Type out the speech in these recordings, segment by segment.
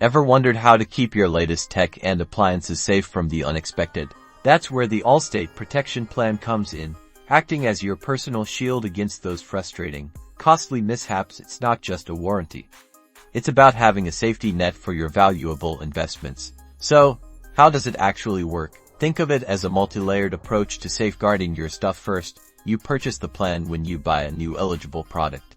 Ever wondered how to keep your latest tech and appliances safe from the unexpected? That's where the Allstate Protection Plan comes in, acting as your personal shield against those frustrating, costly mishaps. It's not just a warranty. It's about having a safety net for your valuable investments. So, how does it actually work? Think of it as a multi-layered approach to safeguarding your stuff. First, you purchase the plan when you buy a new eligible product.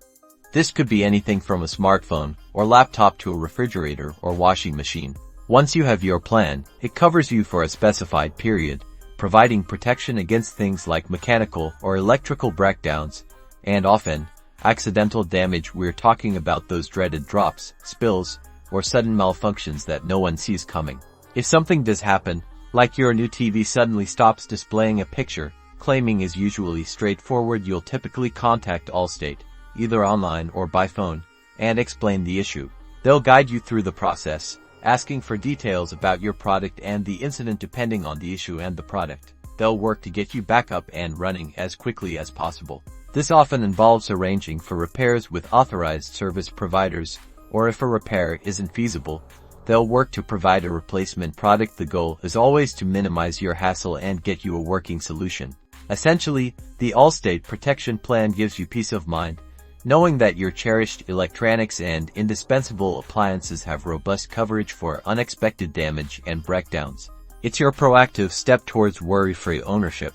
This could be anything from a smartphone or laptop to a refrigerator or washing machine. Once you have your plan, it covers you for a specified period, providing protection against things like mechanical or electrical breakdowns, and often, accidental damage. We're talking about those dreaded drops, spills, or sudden malfunctions that no one sees coming. If something does happen, like your new TV suddenly stops displaying a picture, claiming is usually straightforward. You'll typically contact Allstate, either online or by phone, and explain the issue. They'll guide you through the process, asking for details about your product and the incident. Depending on the issue and the product, they'll work to get you back up and running as quickly as possible. This often involves arranging for repairs with authorized service providers, or if a repair isn't feasible, they'll work to provide a replacement product. The goal is always to minimize your hassle and get you a working solution. Essentially, the Allstate Protection Plan gives you peace of mind, knowing that your cherished electronics and indispensable appliances have robust coverage for unexpected damage and breakdowns. It's your proactive step towards worry-free ownership.